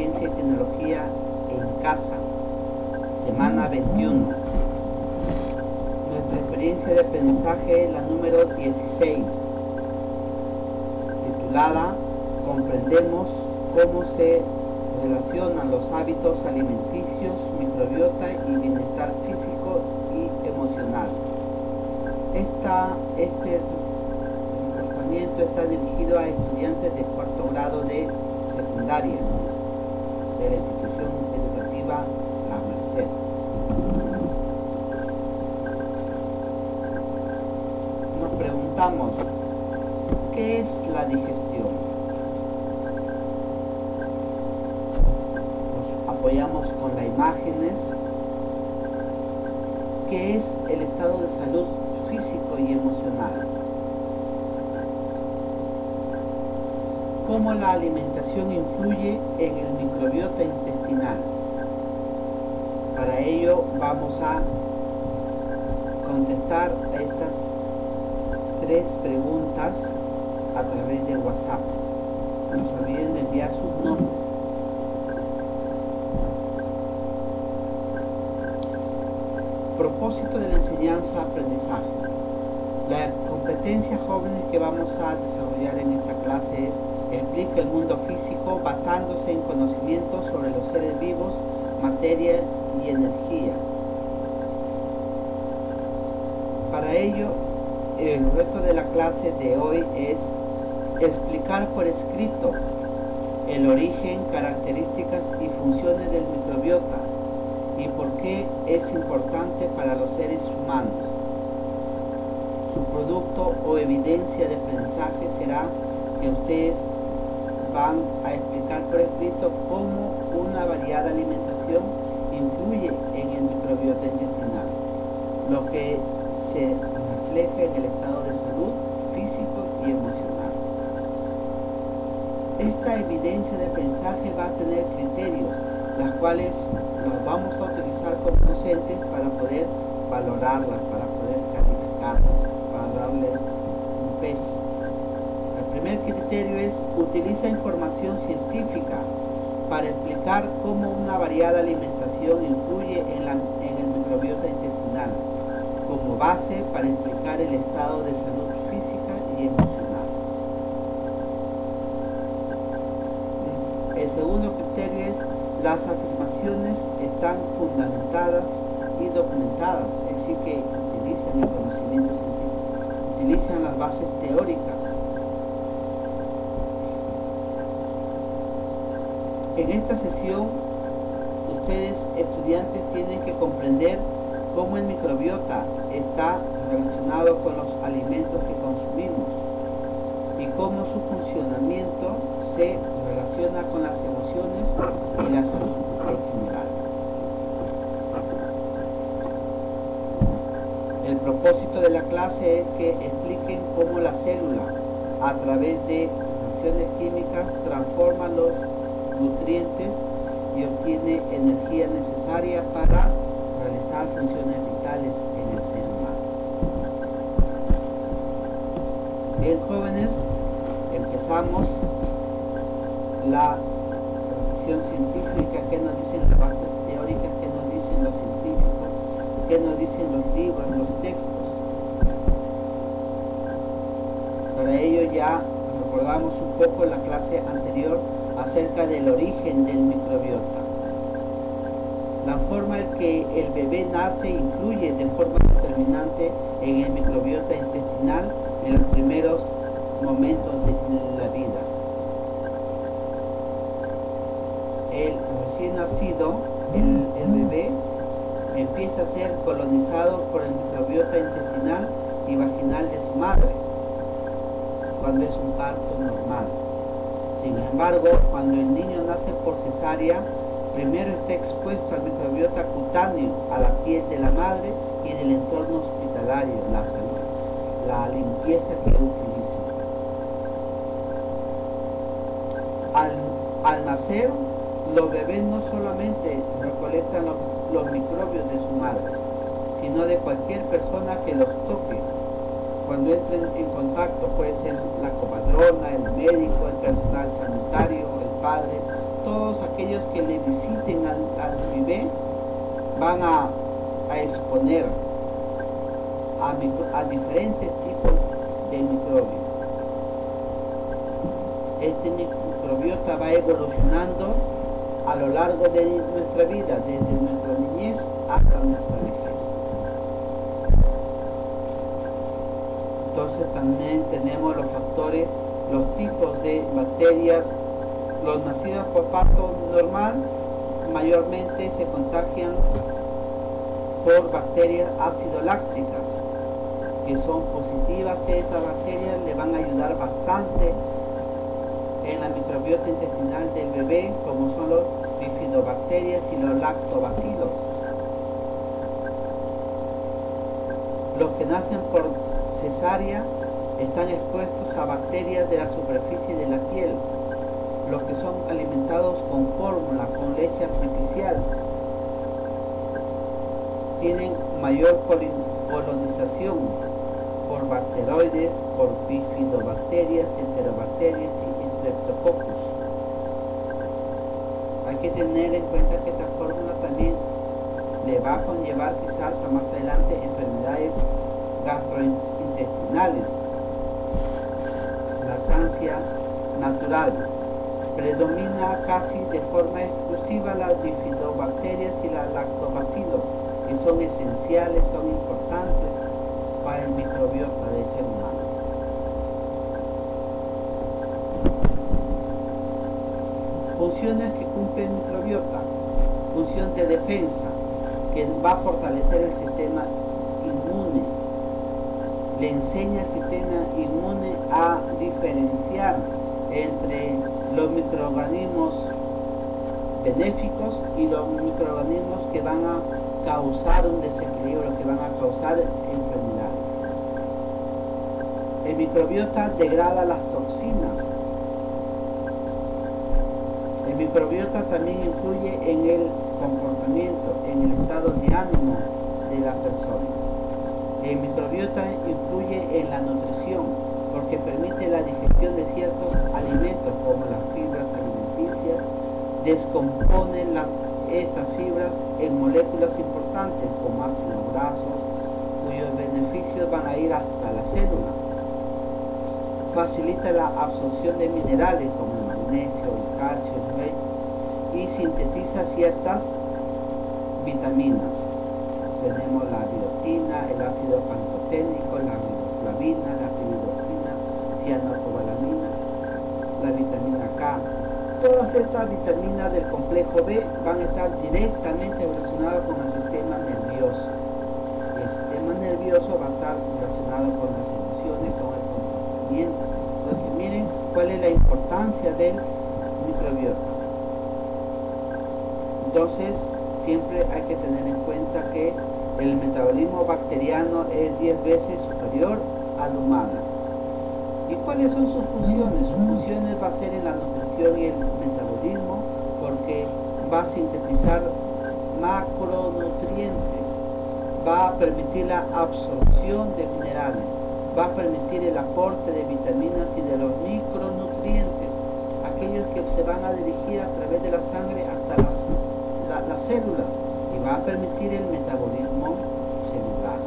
Ciencia y Tecnología en Casa, semana 21. Nuestra experiencia de aprendizaje es la número 16, titulada Comprendemos cómo se relacionan los hábitos alimenticios, microbiota y bienestar físico y emocional. Este reforzamiento está dirigido a estudiantes de cuarto grado de secundaria de la institución educativa La Merced. Nos preguntamos, ¿qué es la digestión? Nos apoyamos con las imágenes. ¿Qué es el estado de salud físico y emocional? ¿Cómo la alimentación influye en el microbiota intestinal? Para ello vamos a contestar a estas 3 preguntas a través de WhatsApp. No se olviden de enviar sus nombres. Propósito de la enseñanza-aprendizaje. La competencia jóvenes que vamos a desarrollar en esta clase es: explica el mundo físico basándose en conocimientos sobre los seres vivos, materia y energía. Para ello, el reto de la clase de hoy es explicar por escrito el origen, características y funciones del microbiota y por qué es importante para los seres humanos. Su producto o evidencia de aprendizaje será que ustedes van a explicar por escrito cómo una variada alimentación influye en el microbiota intestinal, lo que se refleja en el estado de salud físico y emocional. Esta evidencia de aprendizaje va a tener criterios, las cuales los vamos a utilizar como docentes para poder valorarlas, para poder calificarlas, para darle un peso. El primer criterio es: utiliza información científica para explicar cómo una variada alimentación influye en el microbiota intestinal, como base para explicar el estado de salud física y emocional. El segundo criterio es: las afirmaciones están fundamentadas y documentadas, es decir, que utilizan el conocimiento científico, utilizan las bases teóricas. En esta sesión, ustedes, estudiantes, tienen que comprender cómo el microbiota está relacionado con los alimentos que consumimos y cómo su funcionamiento se relaciona con las emociones y la salud en general. El propósito de la clase es que expliquen cómo la célula, a través de reacciones químicas, transforma los nutrientes y obtiene energía necesaria para realizar funciones vitales en el ser humano. Bien, jóvenes, empezamos la revisión científica. ¿Qué nos dicen las bases teóricas? ¿Qué nos dicen los científicos? ¿Qué nos dicen los libros, los textos? Para ello ya recordamos un poco la clase anterior acerca del origen del microbiota. La forma en que el bebé nace influye de forma determinante en el microbiota intestinal en los primeros momentos de la vida. El recién nacido, el bebé, empieza a ser colonizado por el microbiota intestinal y vaginal de su madre, cuando es un parto normal. Sin embargo, cuando el niño nace por cesárea, primero está expuesto al microbiota cutáneo, a la piel de la madre y del entorno hospitalario, la salud, la limpieza que utiliza. Al nacer, los bebés no solamente recolectan los microbios de su madre, sino de cualquier persona que los toque. Cuando entren en contacto, puede ser la comadrona, el médico, el personal sanitario, el padre, todos aquellos van a exponer a diferentes tipos de microbios. Este microbiota va evolucionando a lo largo de nuestra vida, desde nuestra niñez hasta nuestra vejez. Entonces también tenemos los factores, los tipos de bacterias. Los nacidos por parto normal mayormente se contagian por bacterias ácido-lácticas, que son positivas. Estas bacterias le van a ayudar bastante en la microbiota intestinal del bebé, como son los bifidobacterias y los lactobacilos. Los que nacen por cesárea están expuestos a bacterias de la superficie de la piel. Los que son alimentados con fórmula, con leche artificial, tienen mayor colonización por bacteroides, por bifidobacterias, enterobacterias y streptococcus. Hay que tener en cuenta que esta fórmula también le va a conllevar quizás a más adelante enfermedades gastrointestinales. Lactancia natural. Predomina casi de forma exclusiva las bifidobacterias y las lactobacilos, que son esenciales, son importantes para el microbiota del ser humano. Funciones que cumple el microbiota. Función de defensa, que va a fortalecer el sistema inmune. Le enseña al sistema inmune a diferenciar entre los microorganismos benéficos y los microorganismos que van a causar un desequilibrio, que van a causar enfermedades. El microbiota degrada las toxinas. El microbiota también influye en el comportamiento, en el estado de ánimo de la persona. El microbiota influye en la nutrición, porque permite la digestión de ciertos alimentos como las fibras alimenticias, descompone estas fibras en moléculas importantes como ácidos grasos, cuyos beneficios van a ir hasta la célula. Facilita la absorción de minerales como el magnesio, el calcio, el hierro, y sintetiza ciertas vitaminas. Tenemos la biotina, el ácido pantoténico, la riboflavina, la piridoxina, cianocobalamina, la vitamina K. Todas estas vitaminas del complejo B van a estar directamente relacionadas con el sistema nervioso. El sistema nervioso va a estar relacionado con las emociones, con el comportamiento. Entonces miren cuál es la importancia del microbiota. Entonces siempre hay que tener en cuenta que el metabolismo bacteriano es 10 veces superior al humano. ¿Y cuáles son sus funciones? Sus funciones va a ser en la nutrición y el metabolismo, porque va a sintetizar macronutrientes, va a permitir la absorción de minerales, va a permitir el aporte de vitaminas y de los micronutrientes, aquellos que se van a dirigir a través de la sangre hasta las células, y va a permitir el metabolismo celular.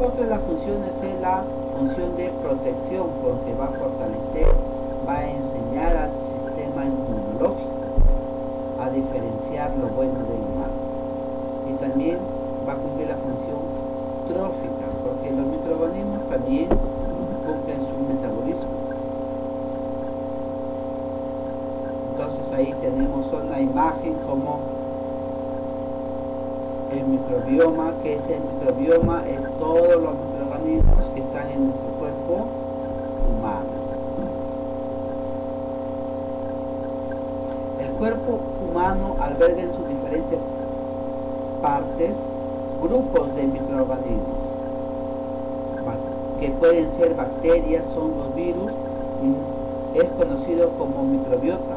Otra de las funciones es la función de protección, porque va a fortalecer, va a enseñar al sistema inmunológico a diferenciar lo bueno del malo. Y también va a cumplir la función trófica, porque los microorganismos también cumplen su metabolismo. Entonces ahí tenemos una imagen como el microbioma, que ese microbioma es todos los microorganismos que están en nuestro cuerpo humano. El cuerpo humano alberga en sus diferentes partes grupos de microorganismos, que pueden ser bacterias, hongos, virus, y es conocido como microbiota.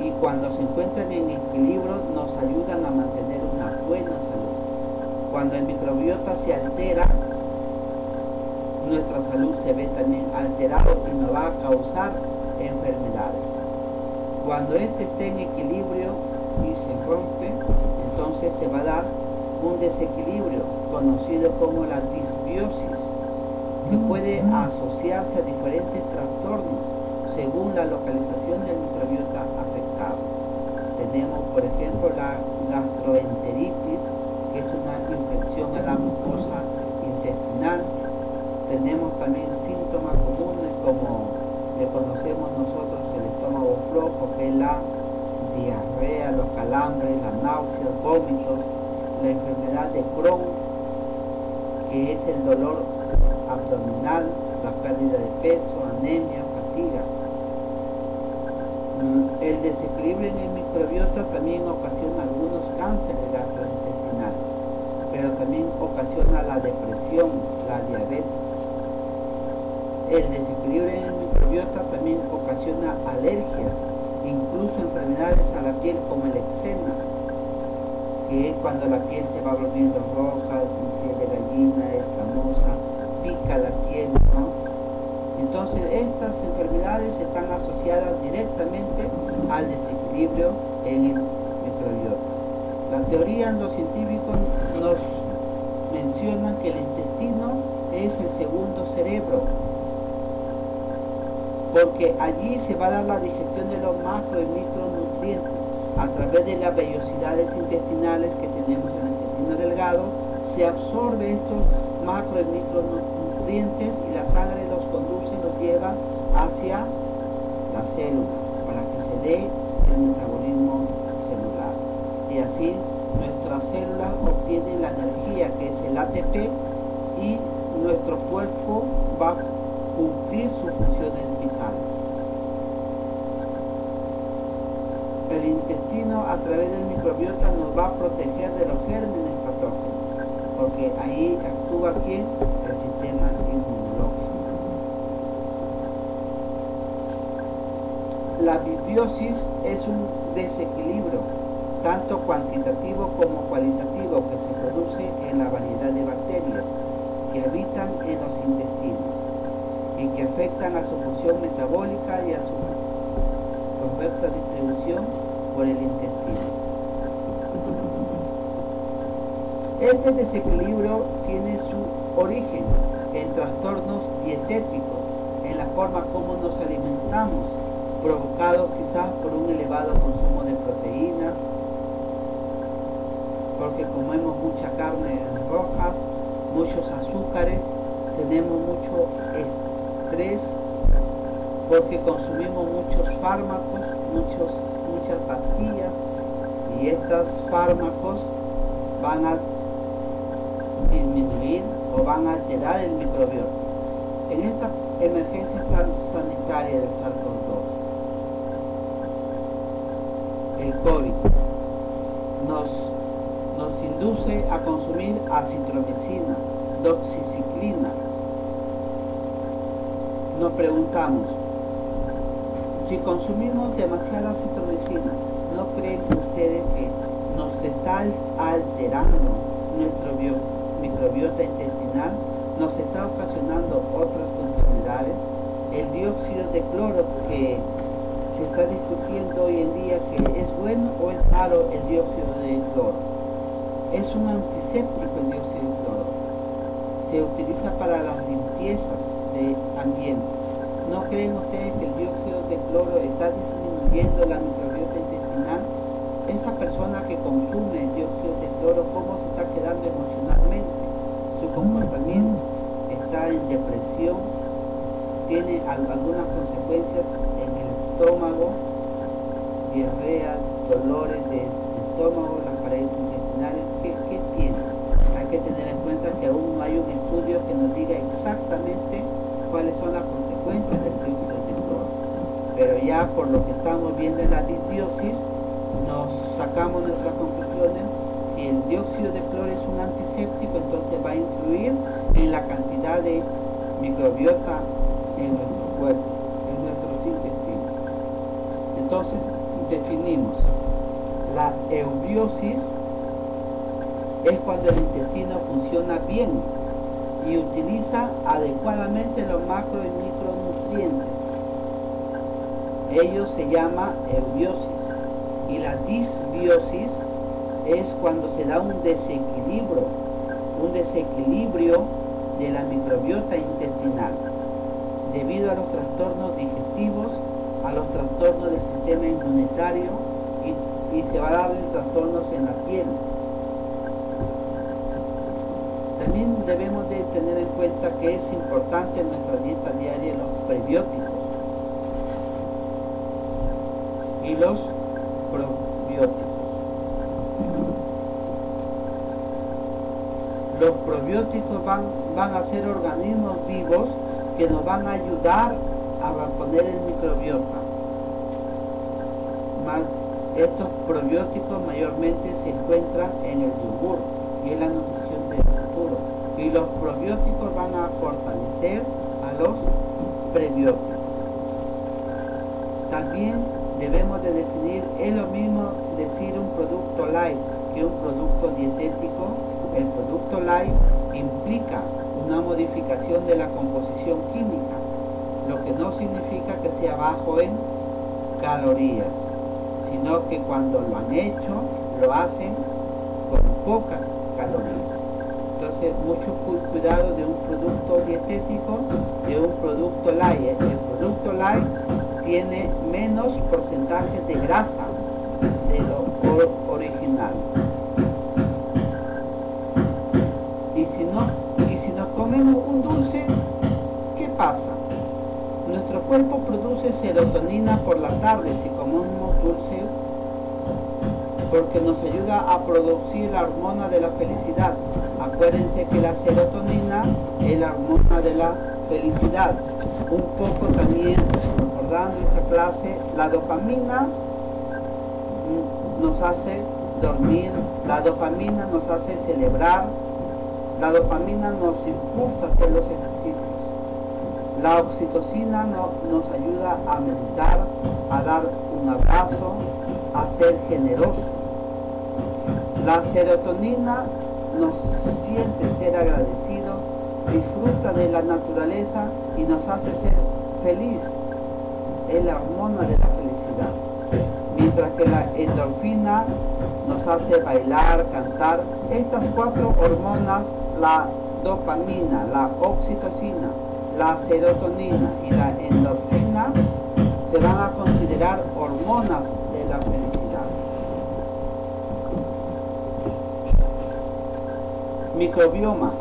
Y cuando se encuentran en equilibrio nos ayudan a mantener una buena salud. Cuando el microbiota se altera, nuestra salud se ve también alterada y nos va a causar enfermedades. Cuando este esté en equilibrio y se rompe, entonces se va a dar un desequilibrio conocido como la disbiosis, que puede asociarse a diferentes trastornos según la localización del microbiota afectado. Tenemos, por ejemplo, la gastroenteritis, que es una infección a la mucosa intestinal. Tenemos también síntomas comunes como le conocemos nosotros el estómago flojo, que es la diarrea, los calambres, las náuseas, vómitos, la enfermedad de Crohn, que es el dolor abdominal, la pérdida de peso, anemia, fatiga. El desequilibrio en el microbiota también ocasiona algunos cánceres gastrointestinales, pero también ocasiona la depresión, la diabetes. El desequilibrio en el microbiota también ocasiona alergias, incluso enfermedades a la piel como el eczema, que es cuando la piel se va volviendo roja, con piel de gallina, escamosa, pica la piel, ¿no? Entonces estas enfermedades están asociadas directamente al desequilibrio en el microbiota. La teoría, los científicos nos mencionan que el intestino es el segundo cerebro, porque allí se va a dar la digestión de los macro y micronutrientes a través de las vellosidades intestinales que tenemos en el intestino delgado. Se absorbe estos macro y micronutrientes y la sangre los conduce y los lleva hacia la célula para que se dé el metabolismo celular, y así nuestras células obtienen la energía, que es el ATP, y nuestro cuerpo va a cumplir sus funciones vitales. El intestino, a través del microbiota, nos va a proteger de los gérmenes patógenos, porque ahí actúa aquí el sistema inmunológico. La disbiosis es un desequilibrio tanto cuantitativo como cualitativo que se produce en la variedad de bacterias que habitan en los intestinos y que afectan a su función metabólica y a su correcta distribución por el intestino. Este desequilibrio tiene su origen en trastornos dietéticos, en la forma como nos alimentamos, provocados quizás por un elevado consumo de proteínas, porque comemos mucha carne roja, muchos azúcares, tenemos mucho estrés, porque consumimos muchos fármacos, muchas pastillas, y estos fármacos van a disminuir o van a alterar el microbiota. En esta emergencia sanitaria del SARS-CoV-2, el COVID nos induce a consumir acitromicina, doxiciclina. Nos preguntamos, si consumimos demasiada acitromicina, ¿no creen ustedes que nos está alterando nuestro microbiota intestinal? Nos está ocasionando otras enfermedades. El dióxido de cloro, que se está discutiendo hoy en día que es bueno o es malo el dióxido de cloro. Es un antiséptico el dióxido de cloro. Se utiliza para las limpiezas de ambientes. ¿No creen ustedes que el dióxido de cloro está disminuyendo la microbiota intestinal? Esa persona que consume el dióxido de cloro, ¿cómo se está quedando emocionalmente? Su comportamiento está en depresión, tiene algunas consecuencias en el estómago, diarrea, dolores de estómago, las paredes intestinales. ¿Qué tiene? Hay que tener en cuenta que aún no hay un estudio que nos diga exactamente cuáles son las consecuencias del dióxido de cloro, pero ya por lo que estamos viendo en la disbiosis nos sacamos nuestras conclusiones. Si el dióxido de cloro es un antiséptico, entonces va a influir en la cantidad de microbiota en nuestro cuerpo, en nuestros intestinos. Entonces definimos: la eubiosis es cuando el intestino funciona bien y utiliza adecuadamente los macro y micronutrientes. Ello se llama eubiosis. Y la disbiosis es cuando se da un desequilibrio de la microbiota intestinal debido a los trastornos digestivos, a los trastornos del sistema inmunitario y se va a dar trastornos en la piel. También debemos de tener en cuenta que es importante en nuestra dieta diaria los prebióticos y los probióticos. Los probióticos van a ser organismos vivos que nos van a ayudar a mantener el microbiota. Estos probióticos mayormente se encuentran en el yogur y en la nutrición del futuro. Y los probióticos van a fortalecer a los prebióticos. También debemos de definir, es lo mismo decir un producto light que un producto dietético. El producto light implica una modificación de la composición química, lo que no significa que sea bajo en calorías, sino que cuando lo han hecho, lo hacen con poca caloría. Entonces, mucho cuidado de un producto dietético, de un producto light. El producto light tiene menos porcentaje de grasa de lo original. Y si nos comemos un dulce, ¿qué pasa? Nuestro cuerpo produce serotonina por la tarde si comemos dulce, porque nos ayuda a producir la hormona de la felicidad. Acuérdense que la serotonina es la hormona de la felicidad. Un poco también, recordando esta clase, la dopamina nos hace dormir, la dopamina nos hace celebrar, la dopamina nos impulsa a hacer los ejercicios. La oxitocina nos ayuda a meditar, a dar un abrazo, a ser generoso. La serotonina nos siente ser agradecidos, disfruta de la naturaleza y nos hace ser feliz. Es la hormona de la felicidad. Mientras que la endorfina nos hace bailar, cantar. Estas cuatro hormonas, la dopamina, la oxitocina, la serotonina y la endorfina, se van a considerar hormonas de la felicidad. Microbioma.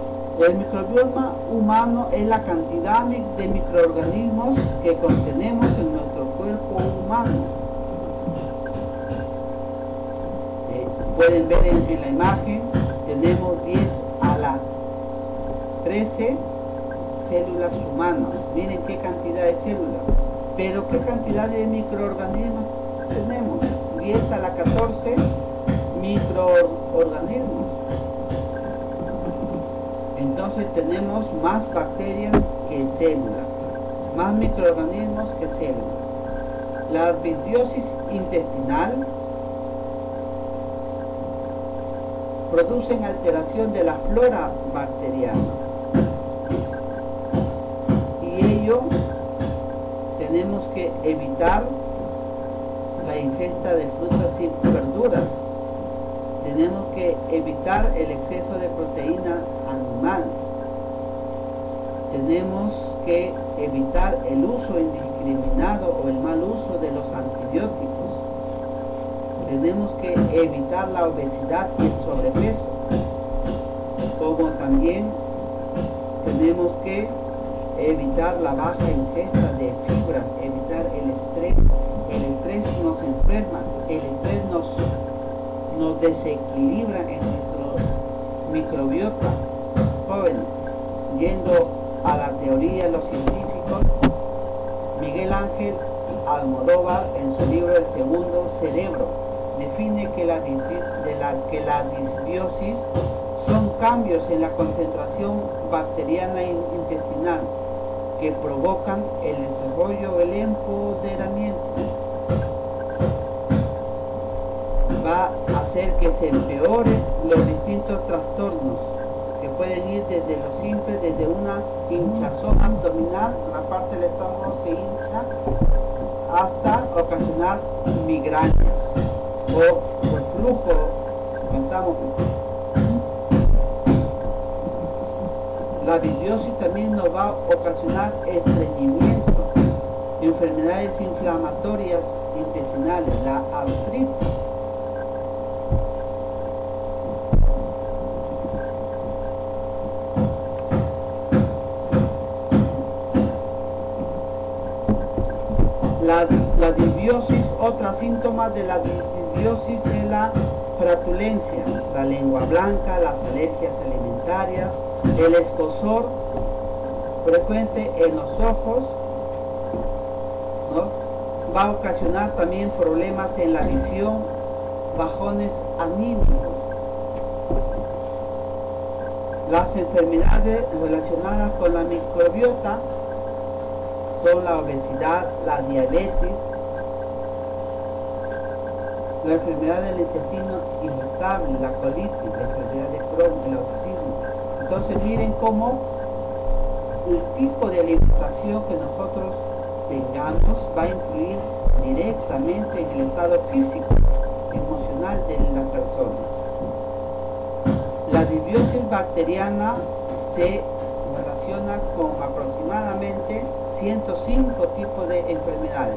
El microbioma humano es la cantidad de microorganismos que contenemos en nuestro cuerpo humano. Pueden ver en la imagen, tenemos 10 a la 13 células humanas. Miren qué cantidad de células. Pero qué cantidad de microorganismos tenemos. 10 a la 14 microorganismos. Entonces tenemos más bacterias que células, más microorganismos que células. La disbiosis intestinal producen alteración de la flora bacteriana. Y ello tenemos que evitar la ingesta de frutas y verduras. Tenemos que evitar el exceso de proteína animal. Tenemos que evitar el uso indiscriminado o el mal uso de los antibióticos. Tenemos que evitar la obesidad y el sobrepeso. Como también tenemos que evitar la baja ingesta de fibra, evitar el estrés. El estrés nos enferma, el estrés nos desequilibra en nuestro microbiota. Jóvenes, yendo a la teoría de los científicos, Miguel Ángel Almodóvar, en su libro El Segundo Cerebro, define que la disbiosis son cambios en la concentración bacteriana intestinal que provocan el desarrollo o el empoderamiento. Va a hacer que se empeoren los distintos trastornos que pueden ir desde lo simple, desde una hinchazón abdominal, la parte del estómago se hincha, hasta ocasionar migrañas o reflujo cuando estamos. La bisbiosis también nos va a ocasionar estreñimiento, enfermedades inflamatorias intestinales, la artritis. La disbiosis, otros síntomas de la disbiosis es la flatulencia, la lengua blanca, las alergias alimentarias, el escozor frecuente en los ojos, ¿no? Va a ocasionar también problemas en la visión, bajones anímicos. Las enfermedades relacionadas con la microbiota son la obesidad, la diabetes, la enfermedad del intestino irritable, la colitis, la enfermedad de Crohn, el autismo. Entonces miren cómo el tipo de alimentación que nosotros tengamos va a influir directamente en el estado físico, emocional de las personas. La disbiosis bacteriana se relaciona con aproximadamente 105 tipos de enfermedades.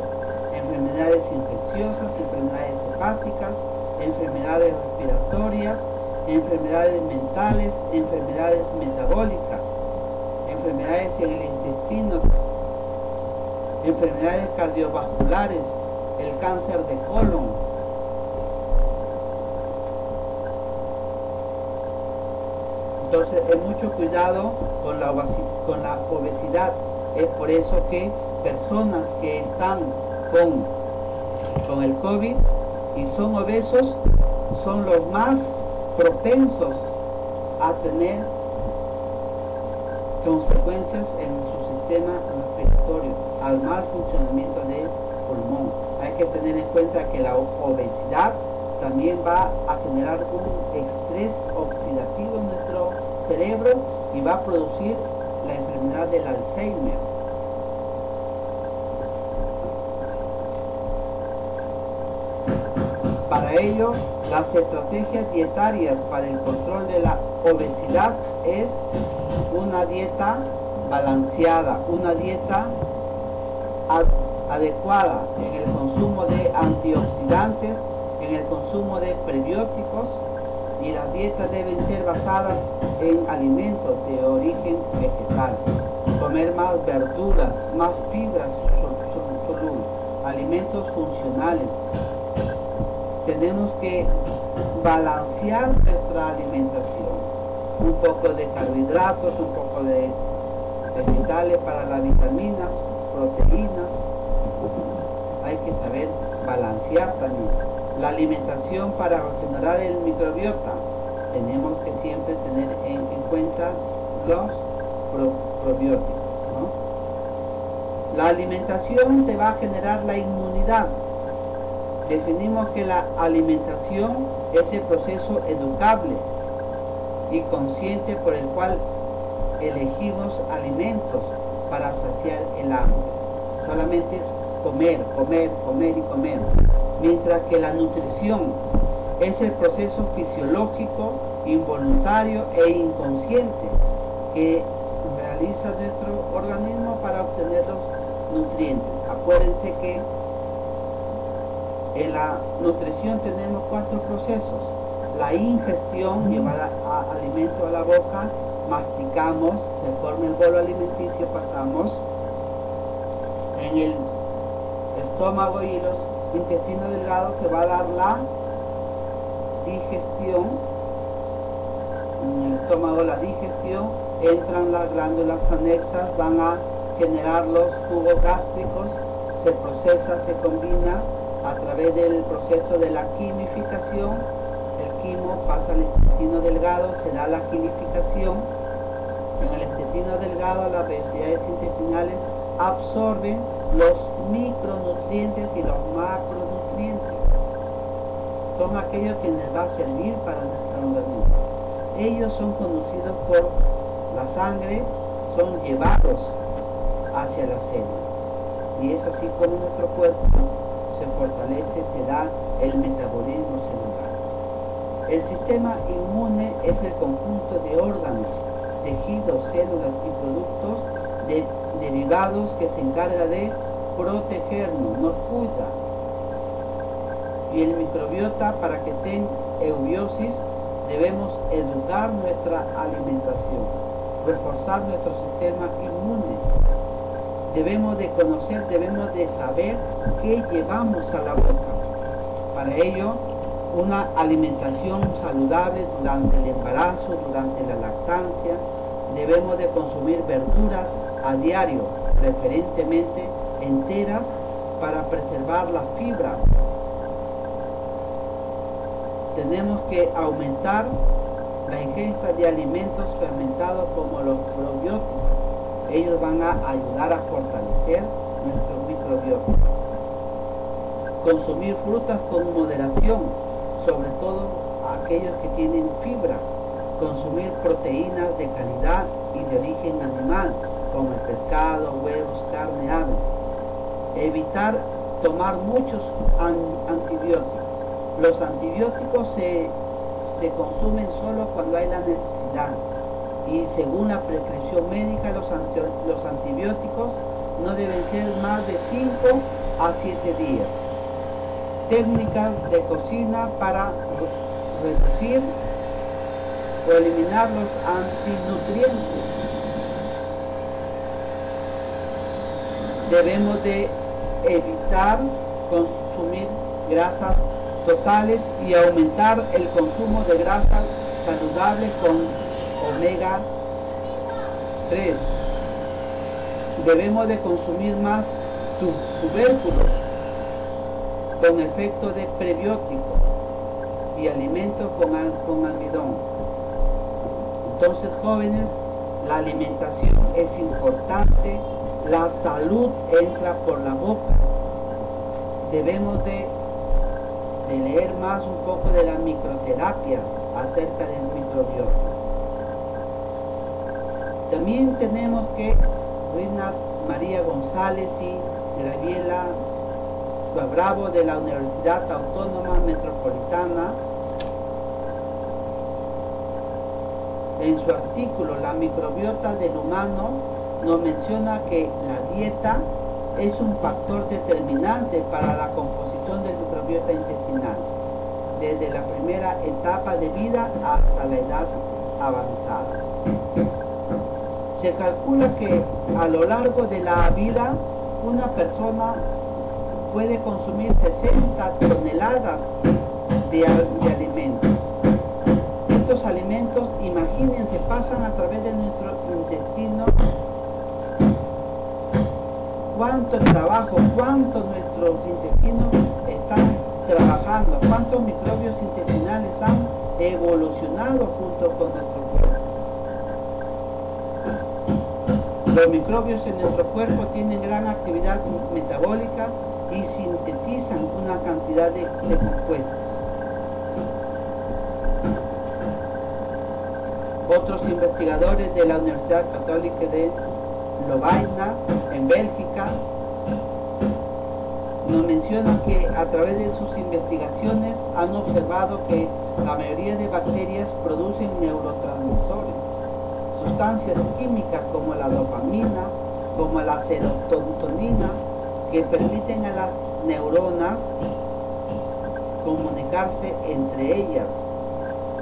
Enfermedades infecciosas, enfermedades hepáticas, enfermedades respiratorias, enfermedades mentales, enfermedades metabólicas, enfermedades en el intestino, enfermedades cardiovasculares, el cáncer de colon. Entonces, mucho cuidado con la obesidad. Es por eso que personas que están con el COVID y son obesos son los más propensos a tener consecuencias en su sistema respiratorio, al mal funcionamiento del pulmón. Hay que tener en cuenta que la obesidad también va a generar un estrés oxidativo en nuestro cerebro y va a producir la enfermedad del Alzheimer. Para ello, las estrategias dietarias para el control de la obesidad es una dieta balanceada, una dieta adecuada en el consumo de antioxidantes, en el consumo de prebióticos, y las dietas deben ser basadas en alimentos de origen vegetal. Comer más verduras, más fibras solubles, alimentos funcionales. Tenemos que balancear nuestra alimentación. Un poco de carbohidratos, un poco de vegetales para las vitaminas, proteínas. Hay que saber balancear también. La alimentación para regenerar el microbiota. Tenemos que siempre tener en cuenta los probióticos, ¿no? La alimentación te va a generar la inmunidad. Definimos que la alimentación es el proceso educable y consciente por el cual elegimos alimentos para saciar el hambre. Solamente es comer, comer, comer y comer. Mientras que la nutrición es el proceso fisiológico, involuntario e inconsciente que realiza nuestro organismo para obtener los nutrientes. Acuérdense que en la nutrición tenemos 4 procesos. La ingestión, llevar alimento a la boca, masticamos, se forma el bolo alimenticio, pasamos en el estómago y los intestino delgado, se va a dar la digestión. En el estómago la digestión, entran las glándulas anexas, van a generar los jugos gástricos, se procesa, se combina a través del proceso de la quimificación. El quimo pasa al intestino delgado, se da la quilificación. En el intestino delgado las velocidades intestinales absorben los micronutrientes y los macronutrientes. Son aquellos que les va a servir para nuestro organismo. Ellos son conducidos por la sangre, son llevados hacia las células. Y es así como nuestro cuerpo se fortalece, se da el metabolismo celular. El sistema inmune es el conjunto de órganos, tejidos, células y productos derivados que se encarga de protegernos, nos cuida. Y el microbiota, para que tenga eubiosis, debemos educar nuestra alimentación, reforzar nuestro sistema inmune. Debemos de conocer, debemos de saber qué llevamos a la boca. Para ello, una alimentación saludable durante el embarazo, durante la lactancia. Debemos de consumir verduras a diario, preferentemente enteras, para preservar la fibra. Tenemos que aumentar la ingesta de alimentos fermentados como los probióticos. Ellos van a ayudar a fortalecer nuestro microbiota. Consumir frutas con moderación, sobre todo aquellos que tienen fibra. Consumir proteínas de calidad y de origen animal, como el pescado, huevos, carne, ave. Evitar tomar muchos antibióticos. Los antibióticos se consumen solo cuando hay la necesidad, y según la prescripción médica los antibióticos no deben ser más de 5 a 7 días. Técnicas de cocina para reducir o eliminar los antinutrientes. Debemos de evitar consumir grasas totales y aumentar el consumo de grasas saludables con omega 3. Debemos de consumir más tubérculos con efecto de prebiótico y alimentos con almidón. Entonces, jóvenes, la alimentación es importante, la salud entra por la boca. Debemos de leer más un poco de la microterapia acerca del microbiota. También tenemos que Ruina María González y Graviela Bravo de la Universidad Autónoma Metropolitana, en su artículo La microbiota del humano, nos menciona que la dieta es un factor determinante para la composición del microbiota intestinal, desde la primera etapa de vida hasta la edad avanzada. Se calcula que a lo largo de la vida una persona puede consumir 60 toneladas de alimentos. Estos alimentos, imagínense, pasan a través de nuestro intestino. Cuánto trabajo, cuánto nuestros intestinos están trabajando, cuántos microbios intestinales han evolucionado junto con nuestro cuerpo. Los microbios en nuestro cuerpo tienen gran actividad metabólica y sintetizan una cantidad de compuestos. Otros investigadores de la Universidad Católica de Lovaina, en Bélgica, nos mencionan que a través de sus investigaciones han observado que la mayoría de bacterias producen neurotransmisores, sustancias químicas como la dopamina, como la serotonina, que permiten a las neuronas comunicarse entre ellas.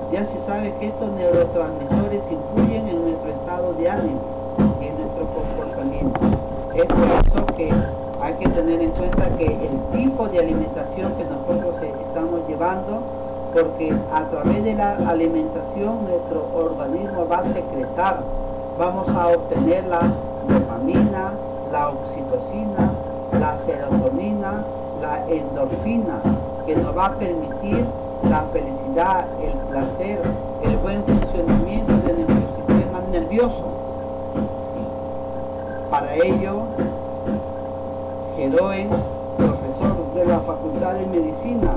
Ya se sabe que estos neurotransmisores influyen en nuestro estado de ánimo y en nuestro comportamiento. Es por eso que hay que tener en cuenta que el tipo de alimentación que nosotros estamos llevando, porque a través de la alimentación nuestro organismo va a secretar, vamos a obtener la dopamina, la oxitocina, la serotonina, la endorfina, que nos va a permitir la felicidad, el placer, el buen funcionamiento de nuestro sistema nervioso. Para ello, Geroen, profesor de la Facultad de Medicina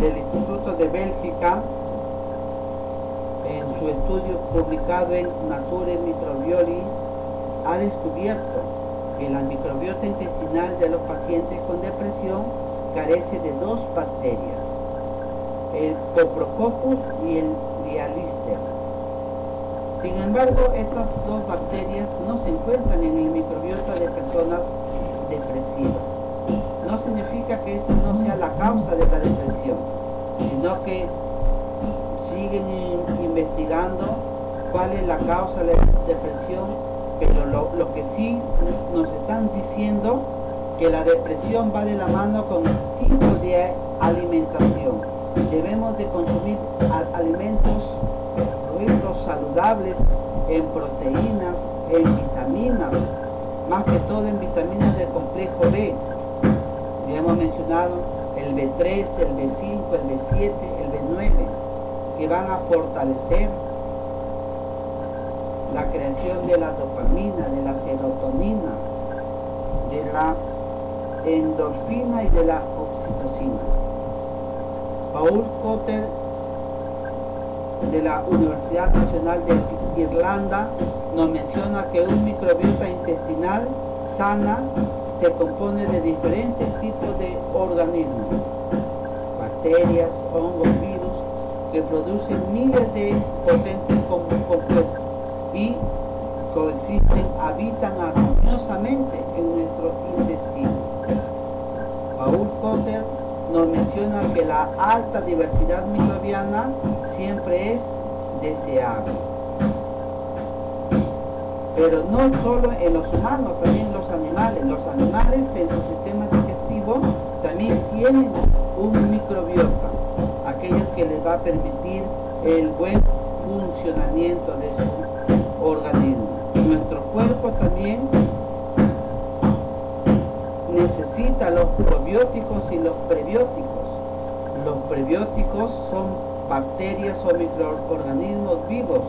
del Instituto de Bélgica, en su estudio publicado en Nature Microbiology, ha descubierto que la microbiota intestinal de los pacientes con depresión carece de 2 bacterias, el Coprococcus y el Dialister. Sin embargo, estas dos bacterias no se encuentran en el microbiota de personas depresivas. No significa que esto no sea la causa de la depresión, sino que siguen investigando cuál es la causa de la depresión, pero lo que sí nos están diciendo que la depresión va de la mano con el tipo de alimentación. Debemos de consumir alimentos ricos, saludables, en proteínas, en vitaminas, más que todo en vitaminas del complejo B. Ya hemos mencionado el B3, el B5, el B7, el B9, que van a fortalecer la creación de la dopamina, de la serotonina, de la endorfina y de la oxitocina. Paul Cotter, de la Universidad Nacional de Irlanda, nos menciona que un microbiota intestinal sana se compone de diferentes tipos de organismos, bacterias, hongos, virus, que producen miles de potentes compuestos y coexisten, habitan armoniosamente en nuestro intestino. Paul Cotter nos menciona que la alta diversidad microbiana siempre es deseable. Pero no solo en los humanos, también en los animales. Los animales en su sistema digestivo también tienen un microbiota, aquello que les va a permitir el buen funcionamiento de su organismo. Nuestro cuerpo también necesita los probióticos y los prebióticos. Los prebióticos son bacterias o microorganismos vivos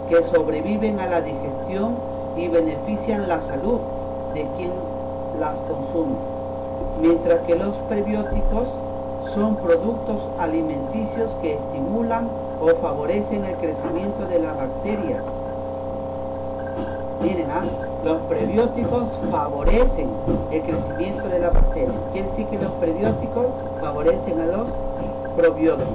que sobreviven a la digestión y benefician la salud de quien las consume, mientras que los prebióticos son productos alimenticios que estimulan o favorecen el crecimiento de las bacterias. Miren, los prebióticos favorecen el crecimiento de la bacteria. Quiere decir que los prebióticos favorecen a los probióticos.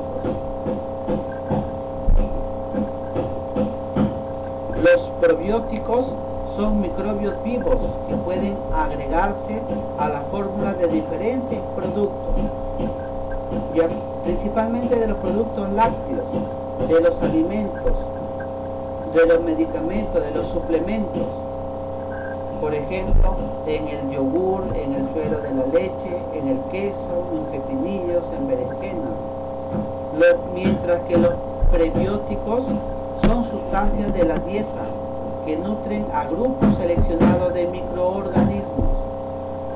Los probióticos son microbios vivos que pueden agregarse a la fórmula de diferentes productos, ya principalmente de los productos lácteos, de los alimentos, de los medicamentos, de los suplementos. Por ejemplo, en el yogur, en el suero de la leche, en el queso, en pepinillos, en berenjenas. Mientras que los prebióticos son sustancias de la dieta que nutren a grupos seleccionados de microorganismos,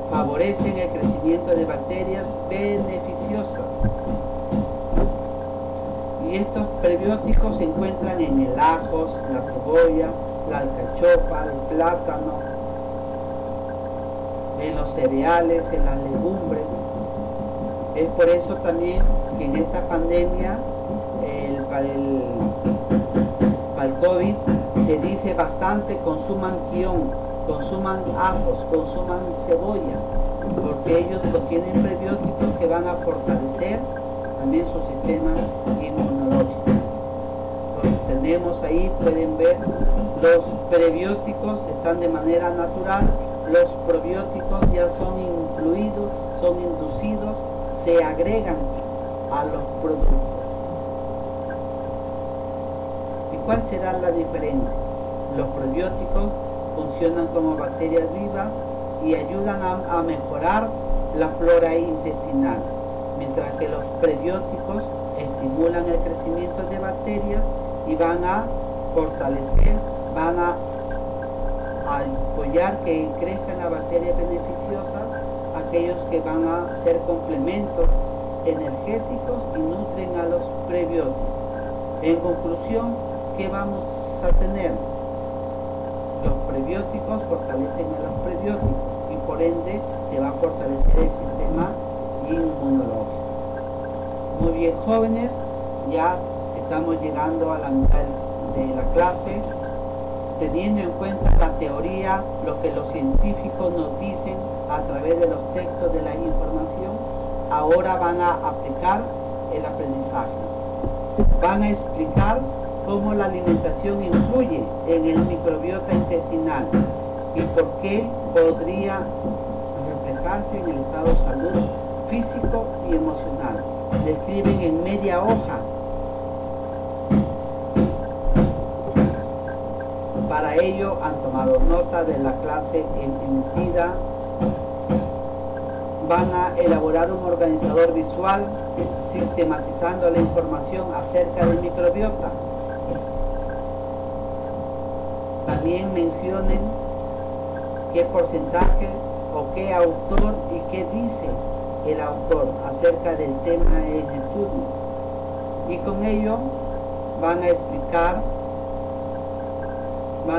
favorecen el crecimiento de bacterias beneficiosas. Y estos prebióticos se encuentran en el ajo, la cebolla, la alcachofa, el plátano, en los cereales, en las legumbres. Es por eso también que en esta pandemia, para el COVID, se dice bastante: consuman guión, consuman ajos, consuman cebolla, porque ellos contienen prebióticos que van a fortalecer también su sistema inmunológico. Entonces, tenemos ahí, pueden ver, los prebióticos están de manera natural, los probióticos ya son incluidos, son inducidos, se agregan a los productos. ¿Y cuál será la diferencia? Los probióticos funcionan como bacterias vivas y ayudan a mejorar la flora intestinal, mientras que los prebióticos estimulan el crecimiento de bacterias y van a fortalecer, van a apoyar que crezcan las bacterias beneficiosas, aquellos que van a ser complementos energéticos y nutren a los prebióticos. En conclusión, ¿qué vamos a tener? Los prebióticos fortalecen a los prebióticos y por ende se va a fortalecer el sistema inmunológico. Muy bien, jóvenes, ya estamos llegando a la mitad de la clase. Teniendo en cuenta la teoría, lo que los científicos nos dicen a través de los textos de la información, ahora van a aplicar el aprendizaje. Van a explicar cómo la alimentación influye en el microbiota intestinal y por qué podría reflejarse en el estado de salud físico y emocional. Describen en media hoja. Para ello han tomado nota de la clase emitida. Van a elaborar un organizador visual sistematizando la información acerca del microbiota. También mencionen qué porcentaje o qué autor y qué dice el autor acerca del tema en estudio. Y con ello van a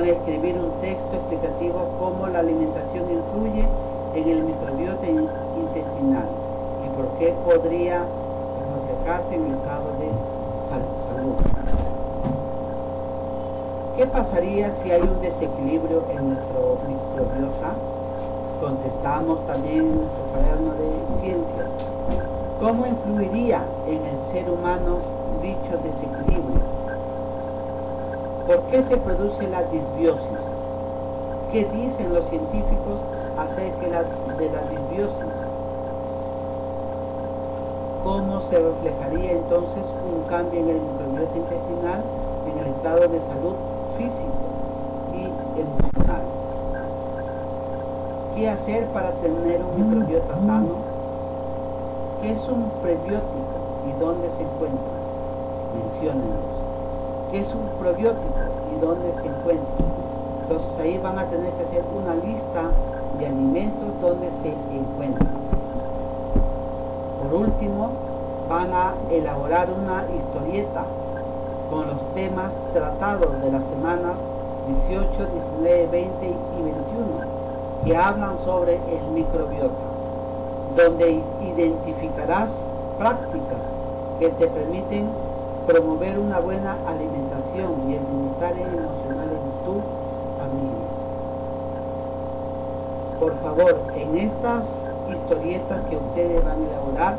escribir un texto explicativo cómo la alimentación influye en el microbiota intestinal y por qué podría reflejarse en el estado de salud. ¿Qué pasaría si hay un desequilibrio en nuestro microbiota? Contestamos también en nuestro cuaderno de ciencias. ¿Cómo influiría en el ser humano dicho desequilibrio? ¿Por qué se produce la disbiosis? ¿Qué dicen los científicos acerca de la disbiosis? ¿Cómo se reflejaría entonces un cambio en el microbiota intestinal en el estado de salud físico y emocional? ¿Qué hacer para tener un microbiota sano? ¿Qué es un prebiótico y dónde se encuentra? Menciónenlos. ¿Qué es un probiótico y dónde se encuentra? Entonces ahí van a tener que hacer una lista de alimentos donde se encuentran. Por último, van a elaborar una historieta con los temas tratados de las semanas 18, 19, 20 y 21 que hablan sobre el microbiota, donde identificarás prácticas que te permiten promover una buena alimentación y el bienestar emocional en tu familia. Por favor, en estas historietas que ustedes van a elaborar,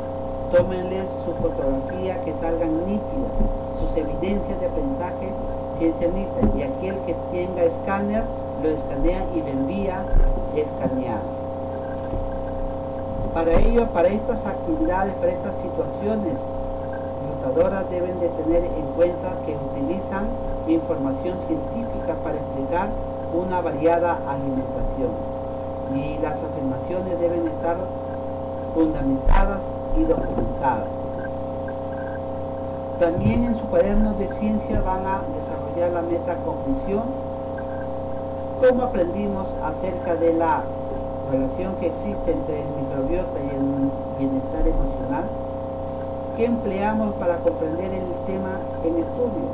tómenles su fotografía que salgan nítidas, sus evidencias de aprendizaje ciencia nítidas, y aquel que tenga escáner lo escanea y lo envía escaneado. Para ello, para estas actividades, para estas situaciones computadoras deben de tener en cuenta que utilizan información científica para explicar una variada alimentación y las afirmaciones deben estar fundamentadas y documentadas. También en su cuaderno de ciencia van a desarrollar la metacognición. ¿Cómo aprendimos acerca de la relación que existe entre el microbiota y el bienestar emocional? ¿Qué empleamos para comprender el tema en estudio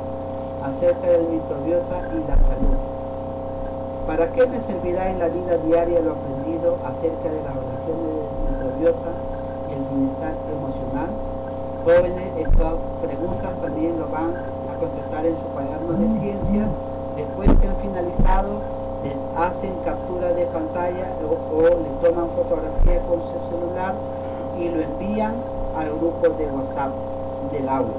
acerca del microbiota y la salud? ¿Para qué me servirá en la vida diaria lo aprendido acerca de las relaciones del microbiota y el bienestar emocional? Jóvenes, estas preguntas también lo van a contestar en su cuaderno de ciencias. Después que han finalizado, hacen captura de pantalla o le toman fotografía con su celular y lo envían al grupo de WhatsApp del aula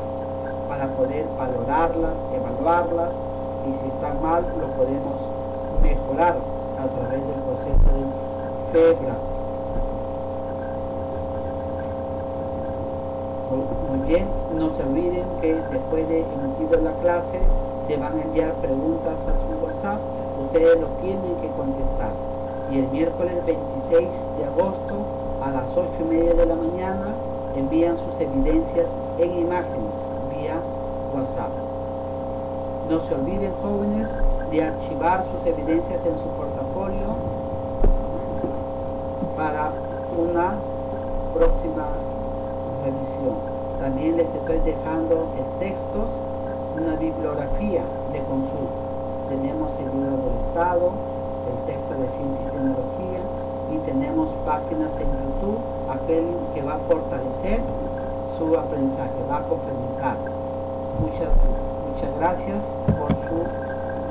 para poder valorarlas, evaluarlas, y si están mal lo podemos mejorar a través del proceso del FEBRA. Muy bien, no se olviden que después de emitido la clase se van a enviar preguntas a su WhatsApp, ustedes lo tienen que contestar, y el miércoles 26 de agosto a las 8:30 de la mañana envían sus evidencias en imágenes vía WhatsApp. No se olviden, jóvenes, de archivar sus evidencias en su portafolio para una próxima revisión. También les estoy dejando textos, una bibliografía de consulta. Tenemos el libro del Estado, el texto de Ciencia y Tecnología, y tenemos páginas en YouTube, aquel que va a fortalecer su aprendizaje, va a complementar. Muchas gracias por su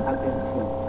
atención.